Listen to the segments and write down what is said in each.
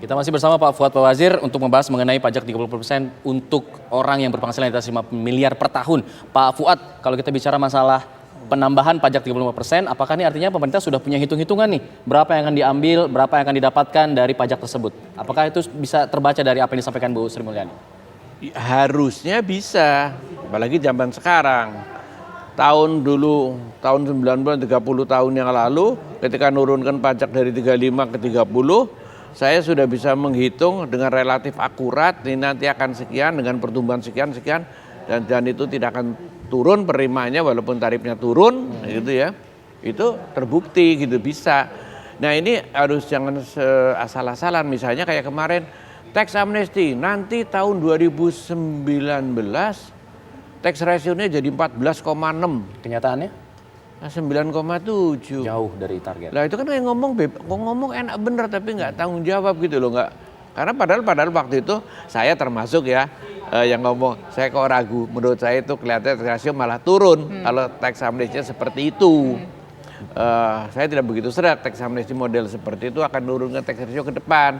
Kita masih bersama Pak Fuad Bawazir untuk membahas mengenai pajak 30% untuk orang yang berpenghasilan di atas 5 miliar per tahun. Pak Fuad, kalau kita bicara masalah penambahan pajak 35%, apakah ini artinya pemerintah sudah punya hitung-hitungan nih? Berapa yang akan diambil, berapa yang akan didapatkan dari pajak tersebut? Apakah itu bisa terbaca dari apa yang disampaikan Bu Sri Mulyani? Harusnya bisa, apalagi zaman sekarang. Tahun 19 30 tahun yang lalu, ketika nurunkan pajak dari 35 ke 30, saya sudah bisa menghitung dengan relatif akurat, ini nanti akan sekian dengan pertumbuhan sekian, dan itu tidak akan turun penerimaannya walaupun tarifnya turun, gitu ya. Itu terbukti gitu bisa. Nah ini harus jangan asal-asalan, misalnya kayak kemarin, tax amnesty, nanti tahun 2019 tax ratio-nya jadi 14,6. Kenyataannya? 9,7. Jauh dari target. Lah itu kan kayak ngomong enak bener tapi nggak tanggung jawab gitu loh, nggak. Karena padahal waktu itu saya termasuk ya yang ngomong, saya kok ragu, menurut saya itu kelihatan tax ratio malah turun kalau tax amnesty seperti itu. Saya tidak begitu serak tax amnesty model seperti itu akan menurunkan tax ratio ke depan.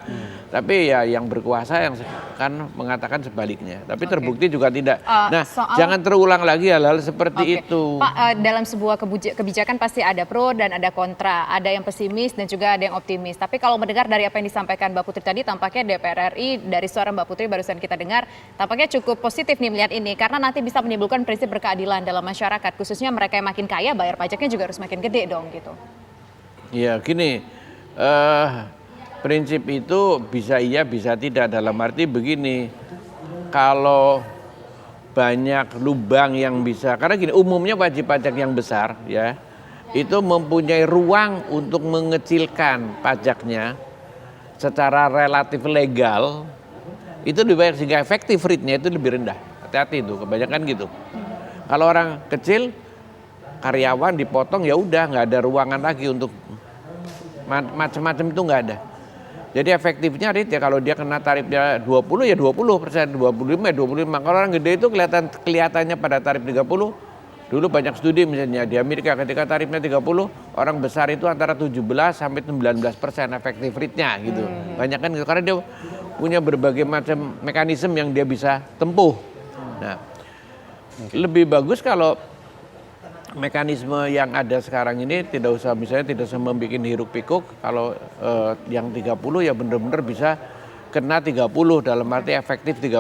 Tapi ya yang berkuasa yang kan mengatakan sebaliknya. Tapi terbukti juga tidak. Nah, jangan terulang lagi hal-hal seperti itu. Pak, dalam sebuah kebijakan pasti ada pro dan ada kontra. Ada yang pesimis dan juga ada yang optimis. Tapi kalau mendengar dari apa yang disampaikan Mbak Putri tadi, tampaknya DPR RI dari suara Mbak Putri barusan kita dengar, tampaknya cukup positif nih melihat ini. Karena nanti bisa menimbulkan prinsip berkeadilan dalam masyarakat. Khususnya mereka yang makin kaya, bayar pajaknya juga harus makin gede dong gitu. Ya gini, prinsip itu bisa iya bisa tidak, dalam arti begini, kalau banyak lubang yang bisa, karena gini umumnya wajib pajak yang besar ya, itu mempunyai ruang untuk mengecilkan pajaknya secara relatif legal, itu lebih banyak sehingga efektif rate-nya itu lebih rendah. Hati-hati itu, kebanyakan gitu. Kalau orang kecil, karyawan dipotong ya udah nggak ada ruangan lagi untuk macam-macam, itu nggak ada. Jadi efektifnya rate ya kalau dia kena tarifnya 20 ya 20%, 25 ya 25. Kalau orang gede itu kelihatannya pada tarif 30. Dulu banyak studi misalnya di Amerika ketika tarifnya 30, orang besar itu antara 17 sampai 19% efektif rate-nya gitu. Banyak kan gitu karena dia punya berbagai macam mekanisme yang dia bisa tempuh. Nah, lebih bagus kalau mekanisme yang ada sekarang ini tidak usah, misalnya tidak usah membuat hiruk pikuk. Kalau yang 30 ya benar-benar bisa kena 30, dalam arti efektif 30,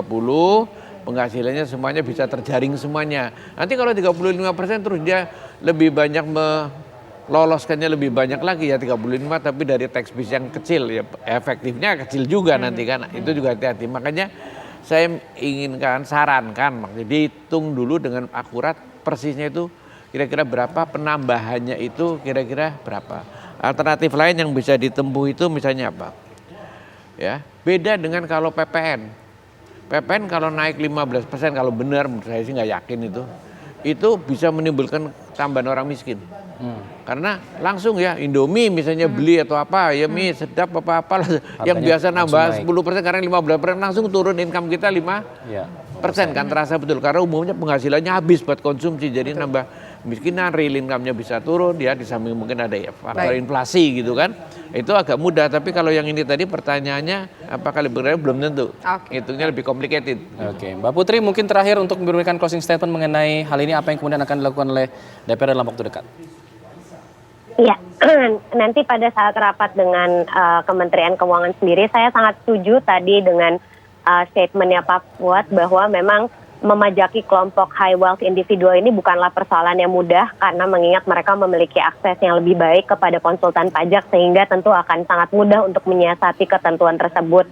penghasilannya semuanya bisa terjaring semuanya. Nanti kalau 35% terus dia lebih banyak meloloskannya lebih banyak lagi ya 35, tapi dari tax base yang kecil ya efektifnya kecil juga nanti kan. Itu juga hati-hati. Makanya saya inginkan, sarankan maksudnya dihitung dulu dengan akurat persisnya itu kira-kira berapa penambahannya, itu kira-kira berapa. Alternatif lain yang bisa ditempuh itu misalnya apa? Ya, beda dengan kalau PPN. PPN kalau naik 15%, kalau benar menurut saya sih nggak yakin itu bisa menimbulkan tambahan orang miskin. Karena langsung ya Indomie misalnya beli atau apa ya mie sedap apa-apa yang biasa nambah 10% sekarang 15% langsung turun income kita 5%, kan terasa betul karena umumnya penghasilannya habis buat konsumsi, jadi nambah miskinan, real income-nya bisa turun ya, di samping mungkin ada ya faktor inflasi gitu kan. Itu agak mudah, tapi kalau yang ini tadi pertanyaannya apakah lebih rendah belum tentu. Hitungnya lebih complicated. Oke, Mbak Putri mungkin terakhir untuk memberikan closing statement mengenai hal ini, apa yang kemudian akan dilakukan oleh DPR dalam waktu dekat. Iya, nanti pada saat rapat dengan Kementerian Keuangan sendiri, saya sangat setuju tadi dengan statementnya Pak Fuad bahwa memang memajaki kelompok high wealth individual ini bukanlah persoalan yang mudah karena mengingat mereka memiliki akses yang lebih baik kepada konsultan pajak sehingga tentu akan sangat mudah untuk menyiasati ketentuan tersebut.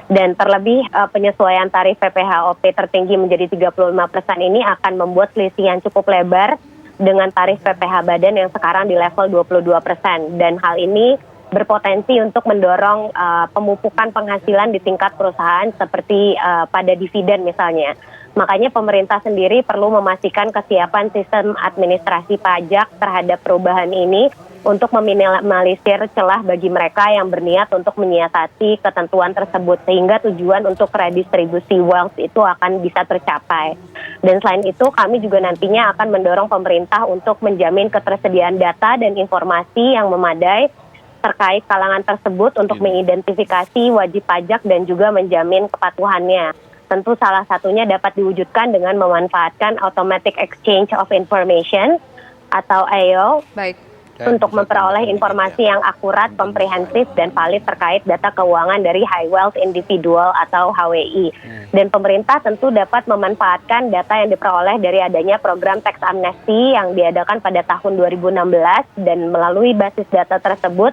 Dan terlebih penyesuaian tarif PPHOP tertinggi menjadi 35% ini akan membuat selisih yang cukup lebar dengan tarif PPh badan yang sekarang di level 22%. Dan hal ini berpotensi untuk mendorong pemupukan penghasilan di tingkat perusahaan seperti pada dividen misalnya. Makanya pemerintah sendiri perlu memastikan kesiapan sistem administrasi pajak terhadap perubahan ini untuk meminimalisir celah bagi mereka yang berniat untuk menyiasati ketentuan tersebut sehingga tujuan untuk redistribusi wealth itu akan bisa tercapai. Dan selain itu kami juga nantinya akan mendorong pemerintah untuk menjamin ketersediaan data dan informasi yang memadai terkait kalangan tersebut untuk mengidentifikasi wajib pajak dan juga menjamin kepatuhannya. Tentu salah satunya dapat diwujudkan dengan memanfaatkan Automatic Exchange of Information atau AEO Baik. untuk memperoleh informasi yang akurat, komprehensif, dan valid terkait data keuangan dari high wealth individual atau HWI. Dan pemerintah tentu dapat memanfaatkan data yang diperoleh dari adanya program tax amnesty yang diadakan pada tahun 2016 dan melalui basis data tersebut,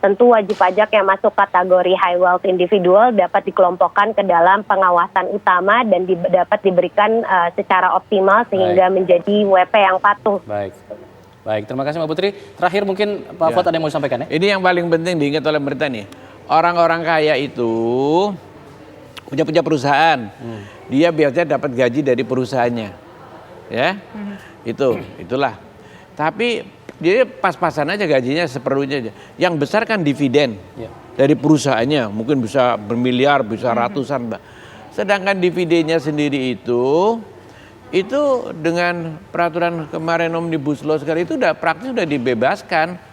tentu wajib pajak yang masuk kategori high wealth individual dapat dikelompokkan ke dalam pengawasan utama dan dapat diberikan secara optimal sehingga menjadi WP yang patuh. Baik, terima kasih Mbak Putri. Terakhir mungkin Pak Fuad ada yang mau disampaikan ya? Ini yang paling penting diingat oleh pemerintah nih. Orang-orang kaya itu punya perusahaan. Dia biasanya dapat gaji dari perusahaannya. Ya. Itulah. Tapi dia pas-pasan aja gajinya seperlunya aja. Yang besar kan dividen dari perusahaannya. Mungkin bisa bermiliar, bisa ratusan, Mbak. Sedangkan dividennya sendiri itu dengan peraturan kemarin Omnibus Law sekarang itu praktis sudah dibebaskan.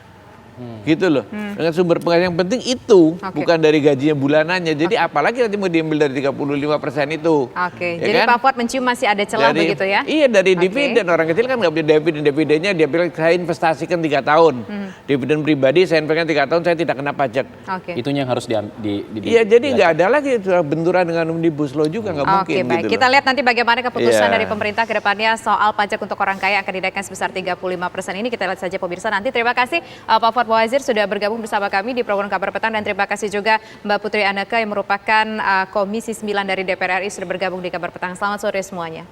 Gitu loh. Dengan sumber penghasilan yang penting itu, bukan dari gajinya bulanannya. Jadi apalagi nanti mau diambil dari 35% itu. Oke, Ya jadi kan? Pak Fuad mencium masih ada celah begitu ya? Iya, dari dividen. Orang kecil kan nggak punya dividennya dia bilang saya investasikan 3 tahun. Dividen pribadi saya investasikan 3 tahun, saya tidak kena pajak. Itunya yang harus Iya, jadi nggak ada lagi benturan dengan Omnibus Law juga, nggak mungkin. Oke, baik. Gitu Kita loh. lihat nanti bagaimana keputusan Iya. dari pemerintah ke depannya soal pajak untuk orang kaya akan dinaikkan sebesar 35% ini. Kita lihat saja pemirsa nanti. Terima kasih Pak Fuad Bawazir sudah bergabung bersama kami di program Kabar Petang, dan terima kasih juga Mbak Putri Anneke yang merupakan Komisi 9 dari DPR RI sudah bergabung di Kabar Petang. Selamat sore semuanya.